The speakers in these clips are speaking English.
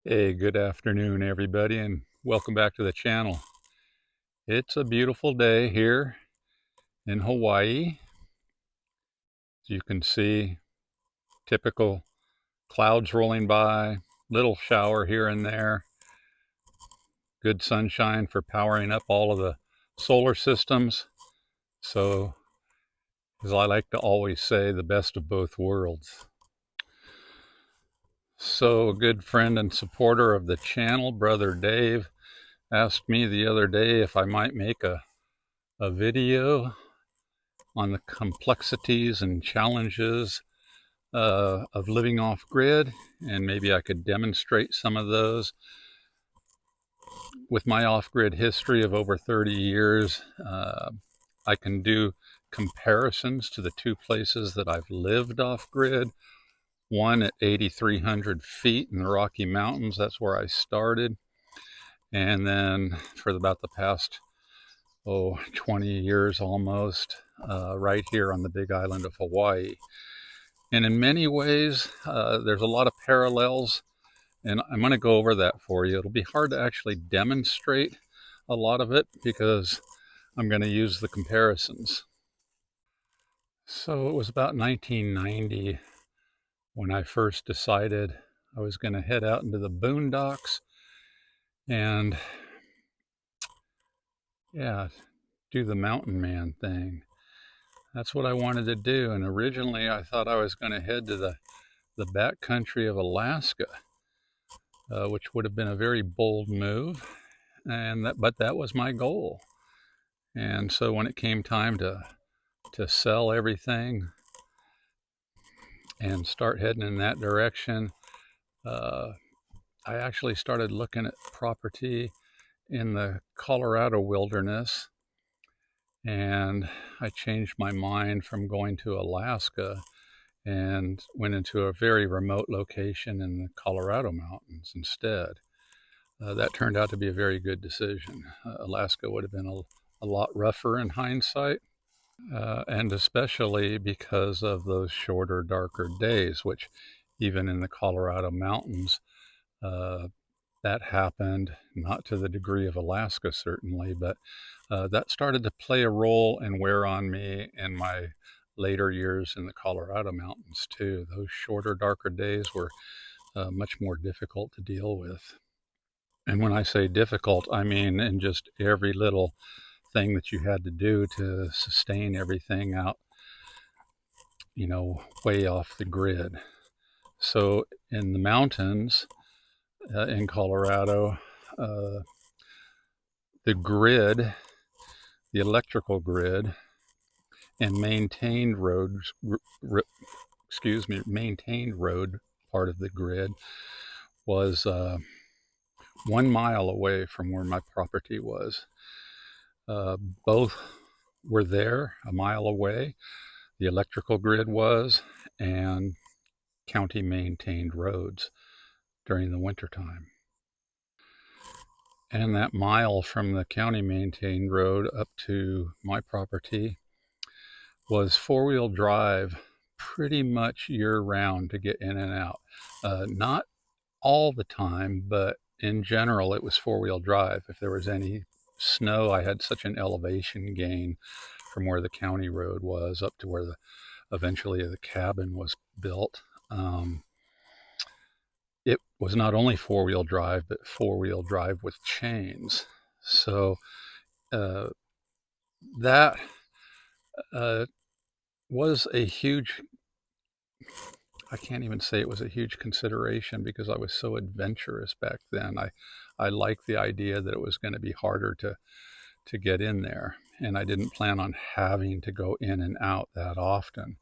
Hey, good afternoon, everybody, and welcome back to the channel. It's a beautiful day here in Hawaii. As you can see, typical clouds rolling by, little shower here and there, good sunshine for powering up all of the solar systems. So, as I like to always say, the best of both worlds. So, a good friend and supporter of the channel, Brother Dave, asked me the other day if I might make a video on the complexities and challenges of living off grid, and maybe I could demonstrate some of those. With my off grid history of over 30 years, I can do comparisons to the two places that I've lived off grid. One at 8,300 feet in the Rocky Mountains, that's where I started. And then for about the past 20 years almost, right here on the big island of Hawaii. And in many ways, there's a lot of parallels, and I'm going to go over that for you. It'll be hard to actually demonstrate a lot of it because I'm going to use the comparisons. So it was about 1990 when I first decided I was going to head out into the boondocks and, yeah, do the mountain man thing. That's what I wanted to do. And originally I thought I was going to head to the backcountry of Alaska, which would have been a very bold move, but that was my goal. And so when it came time to sell everything and start heading in that direction, uh, I actually started looking at property in the Colorado wilderness, and I changed my mind from going to Alaska and went into a very remote location in the Colorado mountains instead. That turned out to be a very good decision. Alaska would have been a lot rougher in hindsight, and especially because of those shorter, darker days, which even in the Colorado mountains, uh, that happened, not to the degree of Alaska, certainly, but that started to play a role and wear on me in my later years in the Colorado mountains, too. Those shorter, darker days were much more difficult to deal with. And when I say difficult, I mean in just every little thing that you had to do to sustain everything out, way off the grid. So in the mountains in Colorado, uh, the grid, the electrical grid, and maintained road part of the grid was 1 mile away from where my property was. Uh, Both were there a mile away. The electrical grid was, and county maintained roads during the wintertime. And that mile from the county maintained road up to my property was four-wheel drive pretty much year round to get in and out. Not all the time, but in general, it was four-wheel drive. If there was any snow, I had such an elevation gain from where the county road was up to where eventually the cabin was built. It was not only four-wheel drive, but four-wheel drive with chains. So uh, that uh, was a huge, I can't even say it was a huge consideration because I was so adventurous back then. I liked the idea that it was going to be harder to get in there. And I didn't plan on having to go in and out that often.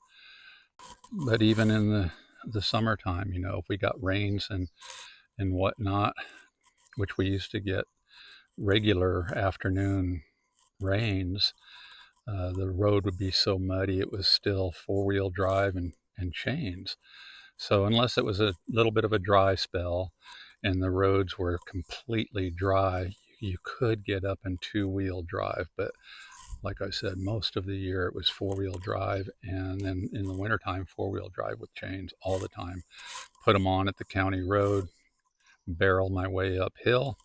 But even in the summertime, if we got rains and whatnot, which we used to get regular afternoon rains, the road would be so muddy it was still four-wheel drive and chains. So unless it was a little bit of a dry spell and the roads were completely dry, you could get up in two-wheel drive. But like I said, most of the year it was four-wheel drive, and then in the wintertime, four-wheel drive with chains all the time. Put them on at the county road, barrel my way uphill,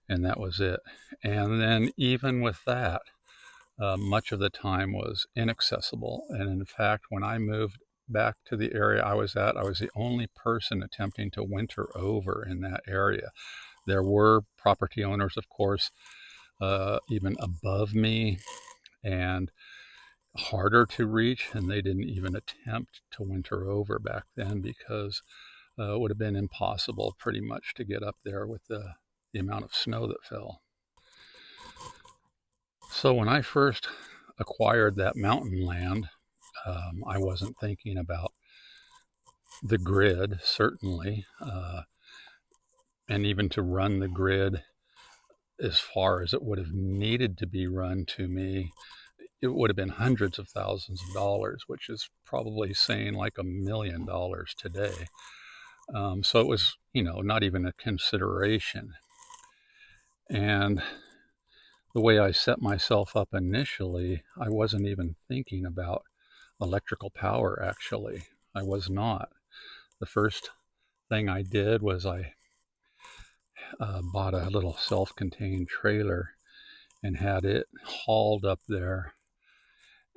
and that was it. And then even with that, much of the time was inaccessible. And in fact, when I moved back to the area I was at, I was the only person attempting to winter over in that area. There were property owners, of course, even above me and harder to reach, and they didn't even attempt to winter over back then because it would have been impossible pretty much to get up there with the amount of snow that fell. So when I first acquired that mountain land, I wasn't thinking about the grid, certainly, and even to run the grid as far as it would have needed to be run to me, it would have been hundreds of thousands of dollars, which is probably saying like $1 million today. So it was, not even a consideration. And the way I set myself up initially, I wasn't even thinking about electrical power, actually. I was not. The first thing I did was I bought a little self-contained trailer and had it hauled up there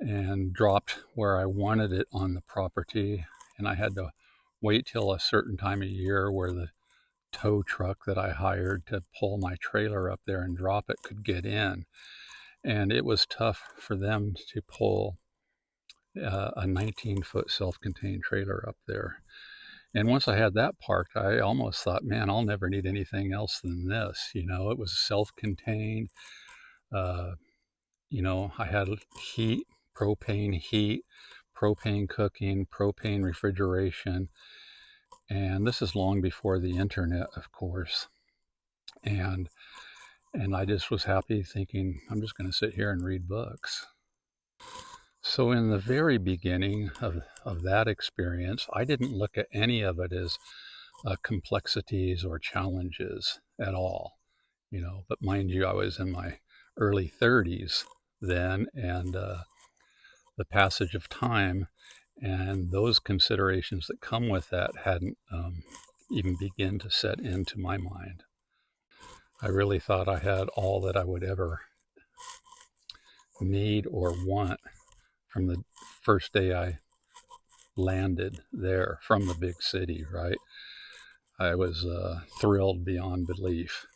and dropped where I wanted it on the property. And I had to wait till a certain time of year where the tow truck that I hired to pull my trailer up there and drop it could get in. And it was tough for them to pull a 19-foot self-contained trailer up there. And once I had that parked, I almost thought, man, I'll never need anything else than this. It was self-contained. Uh, I had heat, propane cooking, propane refrigeration. And this is long before the internet, of course. And I just was happy thinking, I'm just going to sit here and read books. So in the very beginning of that experience, I didn't look at any of it as complexities or challenges at all, but mind you, I was in my early 30s then, and the passage of time and those considerations that come with that hadn't even begin to set into my mind. I really thought I had all that I would ever need or want from the first day I landed there from the big city, right? I was thrilled beyond belief.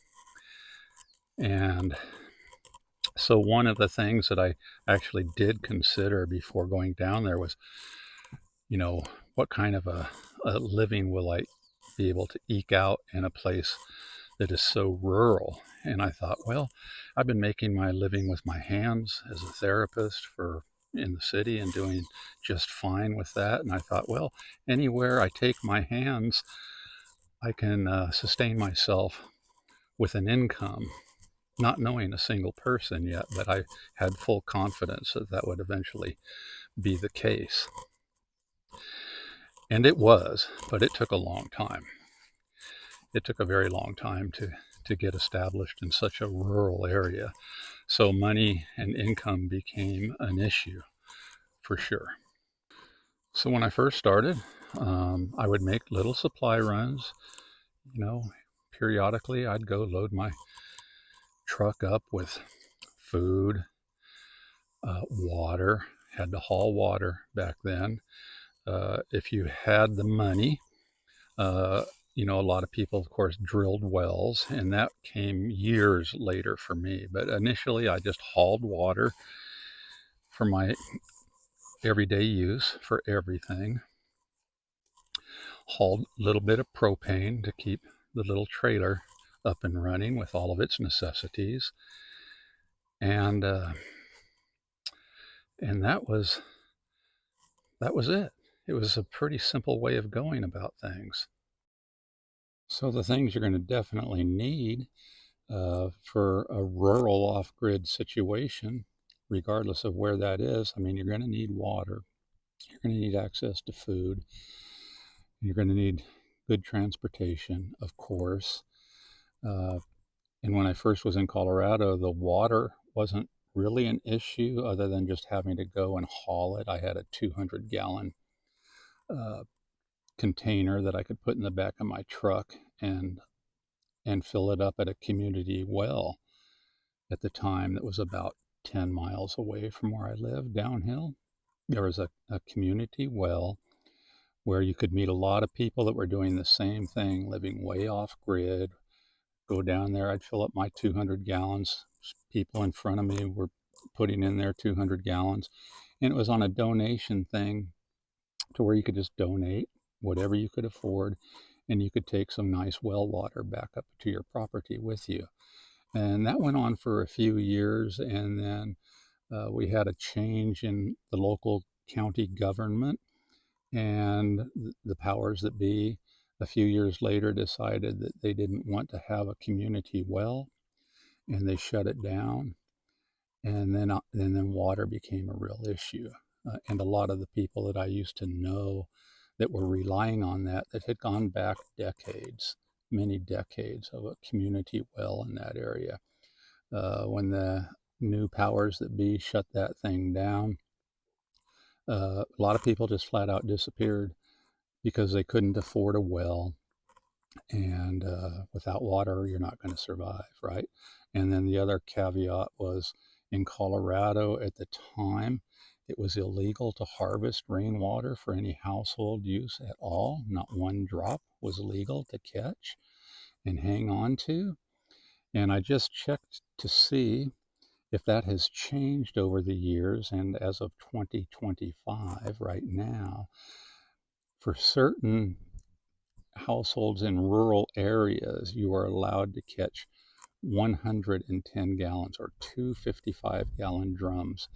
And so one of the things that I actually did consider before going down there was, what kind of a living will I be able to eke out in a place that is so rural? And I thought, well, I've been making my living with my hands as a therapist in the city and doing just fine with that. And I thought, well, anywhere I take my hands, I can sustain myself with an income, not knowing a single person yet, but I had full confidence that that would eventually be the case. And it was, but it took a long time. It took a very long time to get established in such a rural area. So money and income became an issue for sure. So when I first started, I would make little supply runs. Periodically I'd go load my truck up with food, water. Had to haul water back then. If you had the money, a lot of people, of course, drilled wells, and that came years later for me. But initially, I just hauled water for my everyday use for everything. Hauled a little bit of propane to keep the little trailer up and running with all of its necessities. And that was it. It was a pretty simple way of going about things. So the things you're going to definitely need for a rural off-grid situation, regardless of where that is, you're going to need water. You're going to need access to food. You're going to need good transportation, of course. And when I first was in Colorado, the water wasn't really an issue other than just having to go and haul it. I had a 200-gallon container that I could put in the back of my truck and and fill it up at a community well at the time that was about 10 miles away from where I lived downhill. There was a community well where you could meet a lot of people that were doing the same thing, living way off grid. Go down there, I'd fill up my 200 gallons. People in front of me were putting in their 200 gallons. And it was on a donation thing to where you could just donate whatever you could afford, and you could take some nice well water back up to your property with you. And that went on for a few years, and then we had a change in the local county government, and the powers that be a few years later decided that they didn't want to have a community well, and they shut it down. And then water became a real issue, and a lot of the people that I used to know that were relying on that had gone back decades, many decades of a community well in that area. When the new powers that be shut that thing down, a lot of people just flat out disappeared because they couldn't afford a well, and without water you're not going to survive, right? And then the other caveat was, in Colorado at the time, it was illegal to harvest rainwater for any household use at all. Not one drop was legal to catch and hang on to. And I just checked to see if that has changed over the years, and as of 2025 right now, for certain households in rural areas, you are allowed to catch 110 gallons or two 55-gallon drums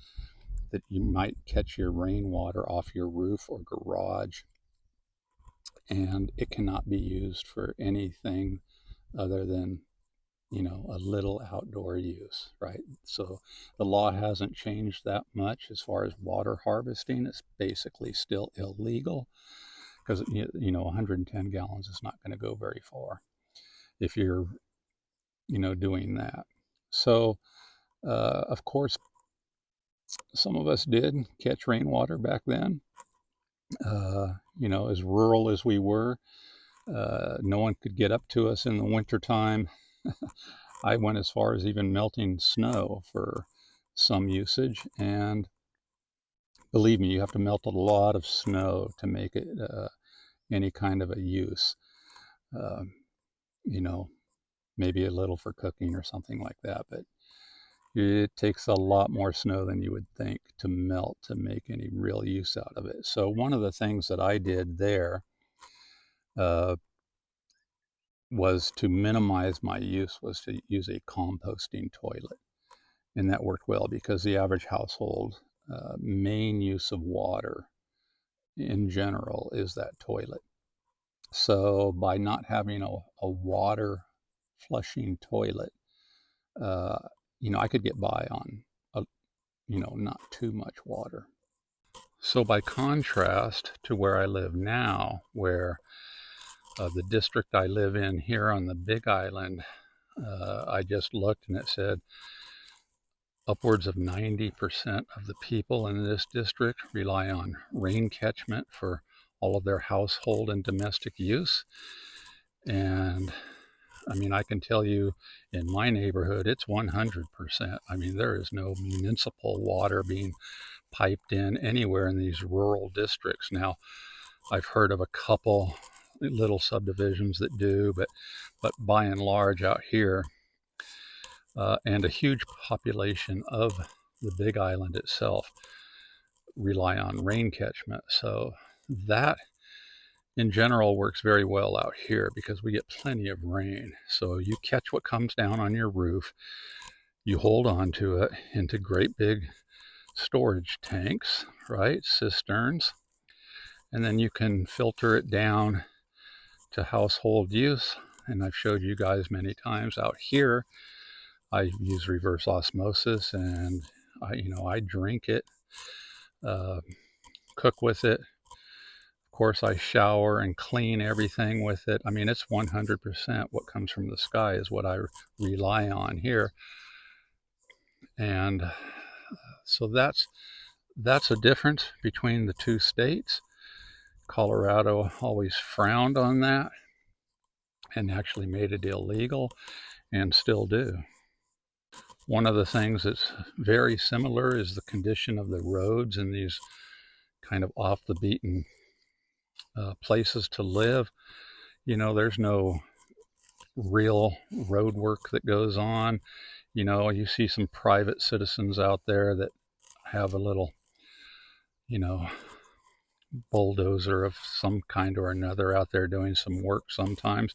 that you might catch your rainwater off your roof or garage, and it cannot be used for anything other than, a little outdoor use, right? So the law hasn't changed that much as far as water harvesting. It's basically still illegal because 110 gallons is not going to go very far if you're doing that. So of course, some of us did catch rainwater back then. As rural as we were, no one could get up to us in the wintertime. I went as far as even melting snow for some usage, and believe me, you have to melt a lot of snow to make it any kind of a use. Uh, you know, Maybe a little for cooking or something like that, but it takes a lot more snow than you would think to melt to make any real use out of it. So one of the things that I did there uh, was to minimize my use, was to use a composting toilet. And that worked well because the average household main use of water in general is that toilet. So by not having a water flushing toilet, uh, I could get by on not too much water. So by contrast to where I live now, where the district I live in here on the Big Island, I just looked and it said upwards of 90% of the people in this district rely on rain catchment for all of their household and domestic use. And I mean, I can tell you in my neighborhood, it's 100%. I mean, there is no municipal water being piped in anywhere in these rural districts. Now, I've heard of a couple little subdivisions that do, but by and large out here, and a huge population of the Big Island itself rely on rain catchment. So that in general works very well out here because we get plenty of rain. So you catch what comes down on your roof, you hold on to it into great big storage tanks, right? Cisterns. And then you can filter it down to household use. And I've showed you guys many times out here, I use reverse osmosis, and I drink it, uh, cook with it. Of course, I shower and clean everything with it. I mean, it's 100% what comes from the sky is what I rely on here. And so that's a difference between the two states. Colorado always frowned on that. and actually made it illegal and still do. One of the things that's very similar is the condition of the roads in these kind of off the beaten places to live. You know, there's no real road work that goes on. You know, you see some private citizens out there that have a little, you know, bulldozer of some kind or another out there doing some work sometimes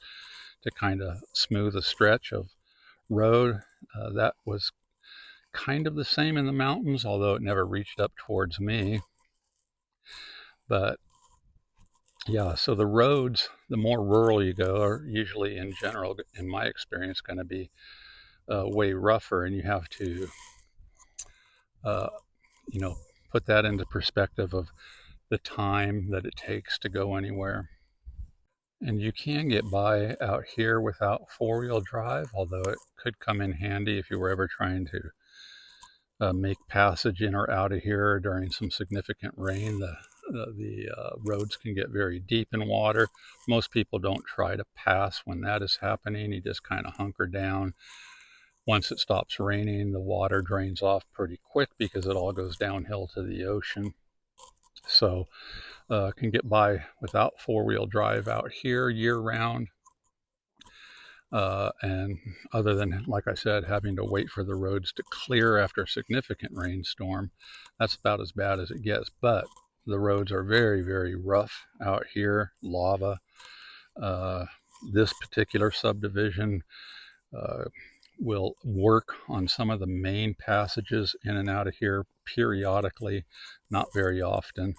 to kind of smooth a stretch of road. That was kind of the same in the mountains, although it never reached up towards me. But yeah, so the roads, the more rural you go, are usually in general, in my experience, going to be way rougher, and you have to, uh, you know, put that into perspective of the time that it takes to go anywhere. And you can get by out here without four-wheel drive, although it could come in handy if you were ever trying to make passage in or out of here during some significant rain. The roads can get very deep in water. Most people don't try to pass when that is happening. You just kind of hunker down. Once it stops raining, the water drains off pretty quick because it all goes downhill to the ocean. So can get by without four-wheel drive out here year-round. And other than, like I said, having to wait for the roads to clear after a significant rainstorm, that's about as bad as it gets. But the roads are very, very rough out here, lava. This particular subdivision will work on some of the main passages in and out of here periodically, not very often.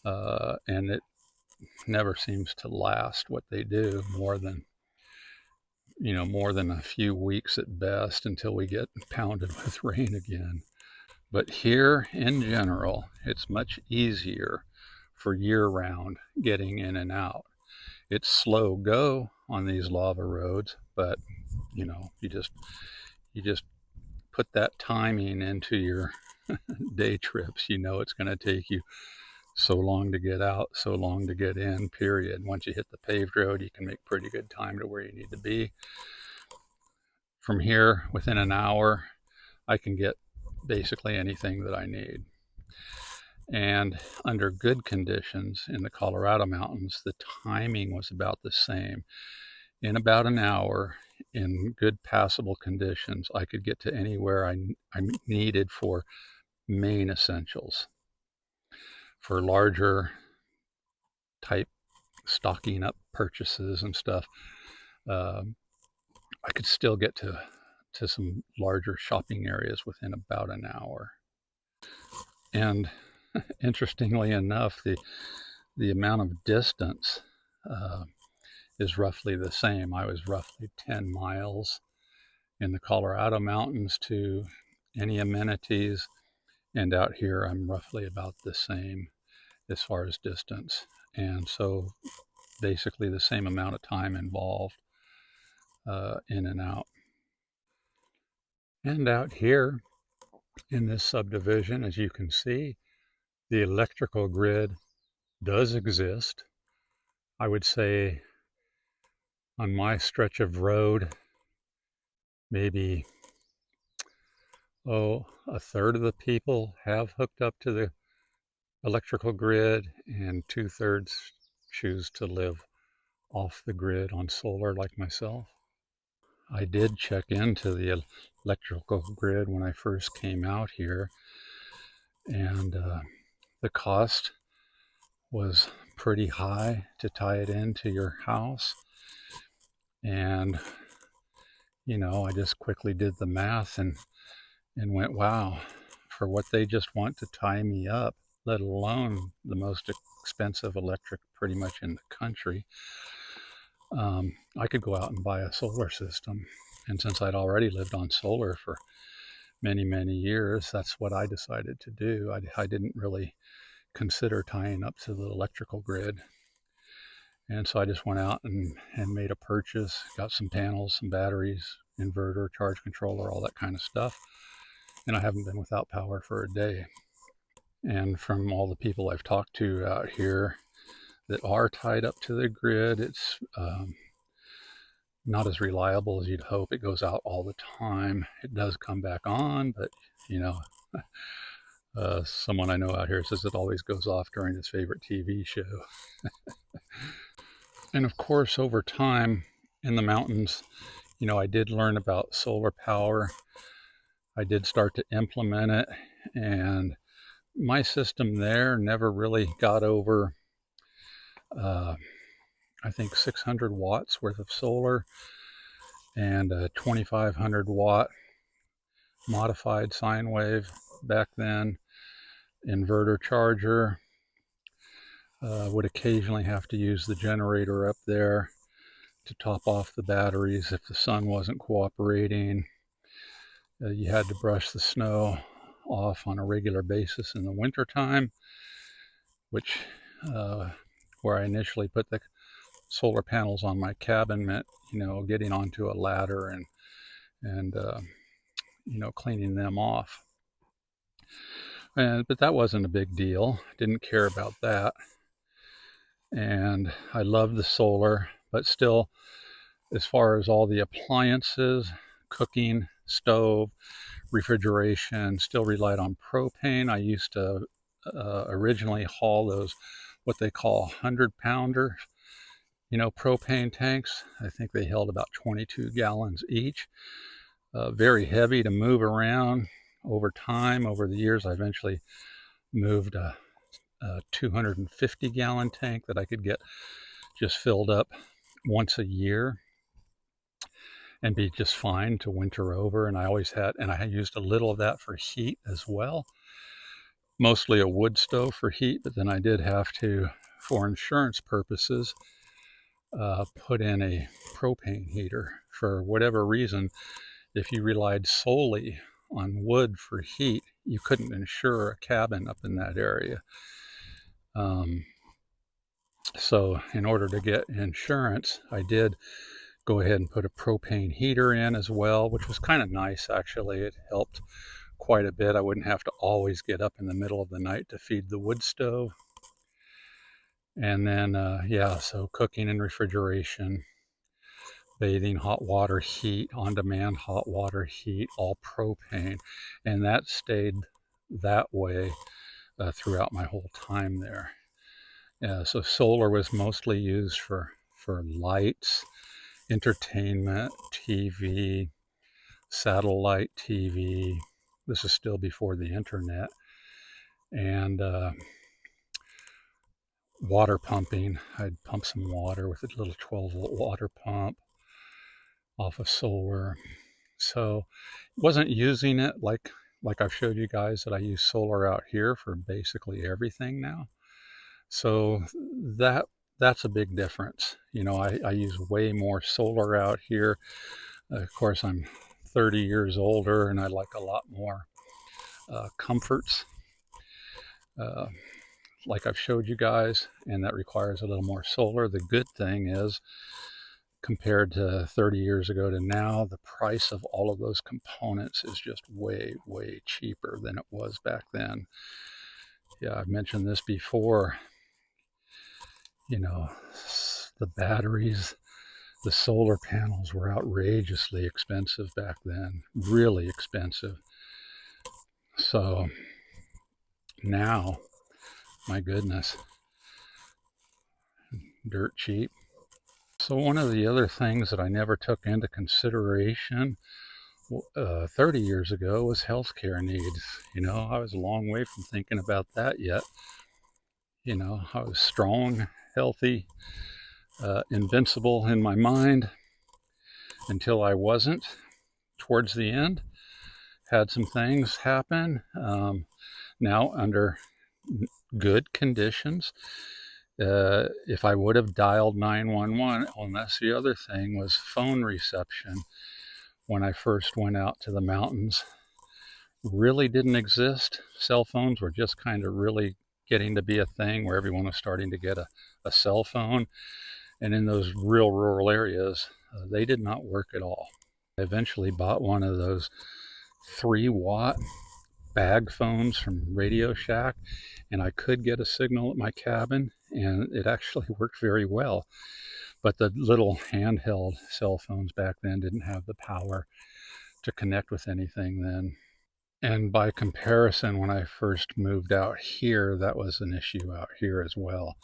And it never seems to last what they do more than a few weeks at best until we get pounded with rain again. But here in general, it's much easier for year-round getting in and out. It's slow go on these lava roads, but you just put that timing into your day trips. You know it's going to take you so long to get out, so long to get in, period. Once you hit the paved road, you can make pretty good time to where you need to be. From here, within an hour, I can get basically anything that I need. And under good conditions in the Colorado mountains, the timing was about the same. In about an hour, in good passable conditions, I could get to anywhere I needed for main essentials. For larger type stocking up purchases and stuff, I could still get to some larger shopping areas within about an hour. And interestingly enough, the amount of distance is roughly the same. I was roughly 10 miles in the Colorado mountains to any amenities, and out here I'm roughly about the same as far as distance. And so basically the same amount of time involved in and out. And out here in this subdivision, as you can see, the electrical grid does exist. I would say on my stretch of road, maybe a third of the people have hooked up to the electrical grid, and 2/3 choose to live off the grid on solar like myself. I did check into the electrical grid when I first came out here, and the cost was pretty high to tie it into your house. And I just quickly did the math and went, wow, for what they just want to tie me up, let alone the most expensive electric pretty much in the country, I could go out and buy a solar system. And since I'd already lived on solar for many, many years, that's what I decided to do. I didn't really consider tying up to the electrical grid. And so I just went out and made a purchase, got some panels, some batteries, inverter, charge controller, all that kind of stuff. And I haven't been without power for a day. And from all the people I've talked to out here that are tied up to the grid, it's not as reliable as you'd hope. It goes out all the time. It does come back on, but you know, someone I know out here says it always goes off during his favorite TV show. And of course, over time in the mountains, you know, I did learn about solar power. I did start to implement it, and my system there never really got over, I think, 600 watts worth of solar and a 2500 watt modified sine wave back then inverter charger. Would occasionally have to use the generator up there to top off the batteries if the sun wasn't cooperating. You had to brush the snow off on a regular basis in the wintertime, which where I initially put the solar panels on my cabin meant, you know, getting onto a ladder and you know, cleaning them off. But that wasn't a big deal. Didn't care about that. And I loved the solar, but still, as far as all the appliances, cooking, stove, refrigeration, still relied on propane. I used to originally haul those, what they call 100-pounder, you know, propane tanks. I think they held about 22 gallons each. Very heavy to move around. Over time, over the years, I eventually moved a 250-gallon tank that I could get just filled up once a year and be just fine to winter over. And I always had, and I used a little of that for heat as well. Mostly a wood stove for heat, but then I did have to, for insurance purposes, put in a propane heater. For whatever reason, if you relied solely on wood for heat, you couldn't insure a cabin up in that area. So in order to get insurance, I did go ahead and put a propane heater in as well, which was kind of nice actually. It helped quite a bit. I wouldn't have to always get up in the middle of the night to feed the wood stove. And then, yeah, so cooking and refrigeration, bathing, hot water heat, on-demand hot water heat, all propane. And that stayed that way throughout my whole time there. So solar was mostly used for lights, entertainment, TV, satellite TV. This is still before the internet. And water pumping. I'd pump some water with a little 12-volt water pump off of solar. So wasn't using it like I've showed you guys that I use solar out here for basically everything now. So that's a big difference. You know, I use way more solar out here. Of course, I'm 30 years older and I like a lot more comforts. Like I've showed you guys, and that requires a little more solar. The good thing is, compared to 30 years ago to now, the price of all of those components is just way, way cheaper than it was back then. Yeah, I've mentioned this before. You know, the batteries, the solar panels were outrageously expensive back then, really expensive. So now, my goodness, dirt cheap. So one of the other things that I never took into consideration 30 years ago was healthcare needs. You know, I was a long way from thinking about that yet. You know, I was strong, healthy, invincible in my mind until I wasn't. Towards the end, had some things happen. Now, under good conditions, if I would have dialed 911, and that's the other thing, was phone reception when I first went out to the mountains really didn't exist. Cell phones were just kind of really getting to be a thing where everyone was starting to get a cell phone. And in those real rural areas, they did not work at all. I eventually bought one of those 3-watt bag phones from Radio Shack, and I could get a signal at my cabin, and it actually worked very well. But the little handheld cell phones back then didn't have the power to connect with anything then. And by comparison, when I first moved out here, that was an issue out here as well.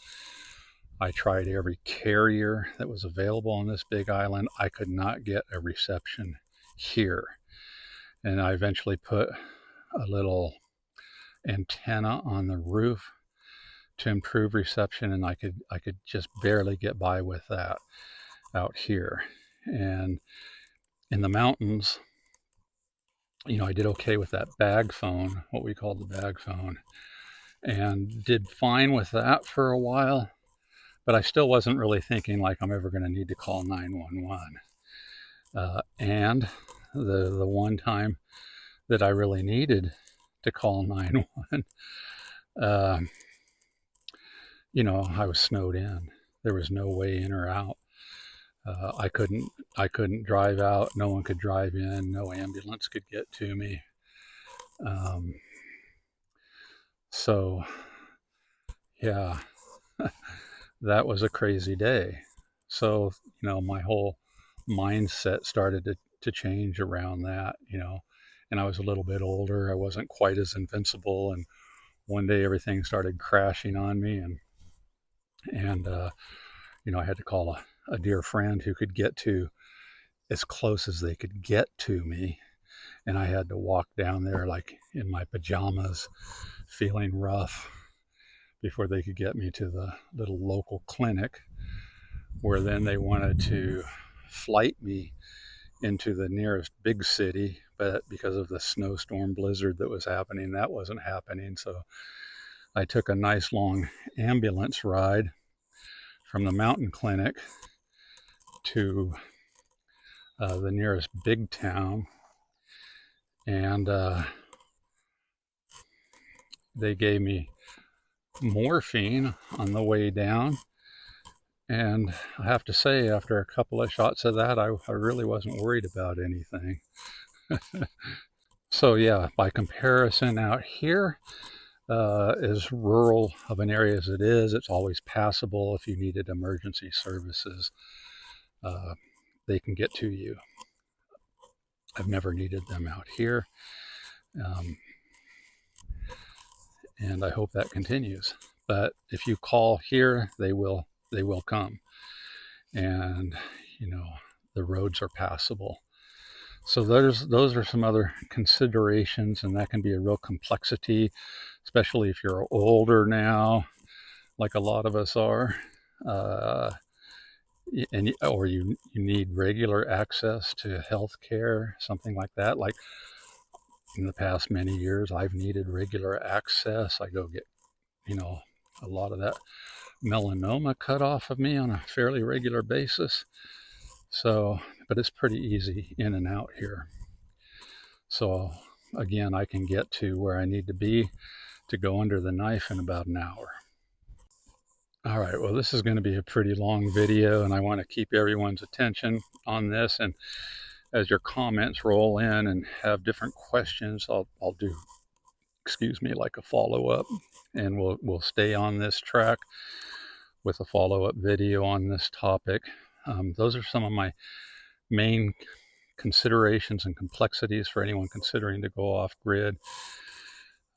I tried every carrier that was available on this big island. I could not get a reception here. And I eventually put a little antenna on the roof to improve reception, and I could just barely get by with that out here. And in the mountains, I did okay with that bag phone, what we called the bag phone, and did fine with that for a while, but I still wasn't really thinking like I'm ever going to need to call 911. And the one time that I really needed to call 911, I was snowed in. There was no way in or out. I couldn't drive out. No one could drive in. No ambulance could get to me. So yeah, that was a crazy day. So, my whole mindset started to change around that, and I was a little bit older. I wasn't quite as invincible. And one day everything started crashing on me, and I had to call a dear friend who could get to as close as they could get to me. And I had to walk down there like in my pajamas, feeling rough, before they could get me to the little local clinic, where then they wanted to flight me into the nearest big city. But because of the snowstorm blizzard that was happening, that wasn't happening. So I took a nice long ambulance ride from the mountain clinic to the nearest big town, and they gave me morphine on the way down. And I have to say, after a couple of shots of that, I really wasn't worried about anything. So yeah, by comparison, out here, as rural of an area as it is, it's always passable. If you needed emergency services, they can get to you. I've never needed them out here, and I hope that continues. But if you call here, they will come, and the roads are passable. So those are some other considerations, and that can be a real complexity, especially if you're older now, like a lot of us are, or you need regular access to health care, something like that. Like in the past many years, I've needed regular access. I go get, a lot of that melanoma cut off of me on a fairly regular basis. So, but it's pretty easy in and out here. So again, I can get to where I need to be to go under the knife in about an hour. All right, well, this is going to be a pretty long video, and I want to keep everyone's attention on this. And as your comments roll in and have different questions, I'll do, like a follow-up, and we'll stay on this track with a follow-up video on this topic. Those are some of my main considerations and complexities for anyone considering to go off grid.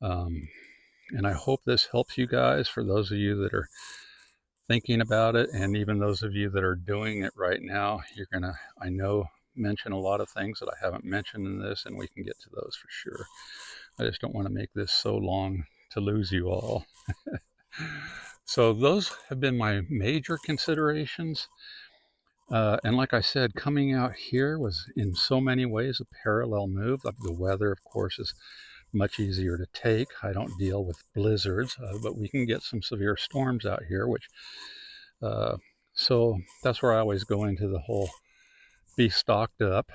And I hope this helps you guys, for those of you that are thinking about it, and even those of you that are doing it right now. You're gonna, I know, mention a lot of things that I haven't mentioned in this, and we can get to those for sure. I just don't want to make this so long to lose you all. So those have been my major considerations. And like I said, coming out here was in so many ways a parallel move. The weather, of course, is much easier to take. I don't deal with blizzards, but we can get some severe storms out here, which so that's where I always go into the whole be stocked up,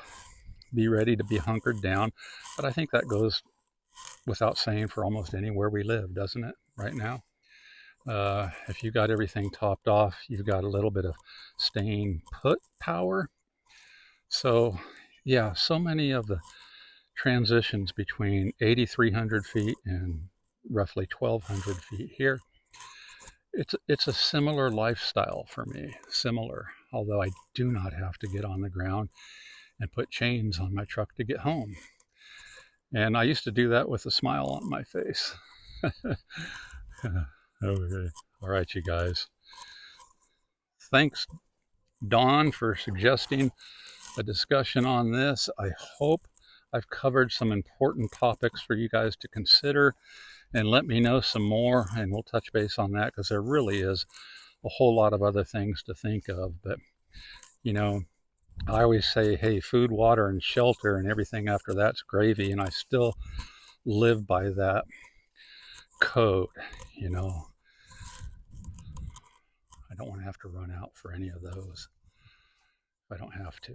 be ready to be hunkered down. But I think that goes without saying for almost anywhere we live, doesn't it, right now? If you got everything topped off, you've got a little bit of staying put power. So yeah, so many of the transitions between 8,300 feet and roughly 1,200 feet here, it's a similar lifestyle for me, similar. although I do not have to get on the ground and put chains on my truck to get home. And I used to do that with a smile on my face. Okay. All right, you guys. Thanks, Dawn, for suggesting a discussion on this. I hope I've covered some important topics for you guys to consider, and let me know some more and we'll touch base on that, because there really is a whole lot of other things to think of. But you know, I always say, hey, food, water, and shelter, and everything after that's gravy, and I still live by that code. You know, I don't want to have to run out for any of those if I don't have to.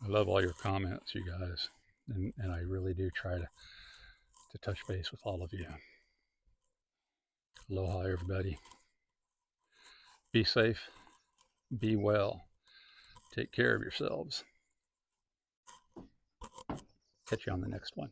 I love all your comments, you guys, and I really do try to touch base with all of you. Aloha, everybody. Be safe, be well, take care of yourselves. Catch you on the next one.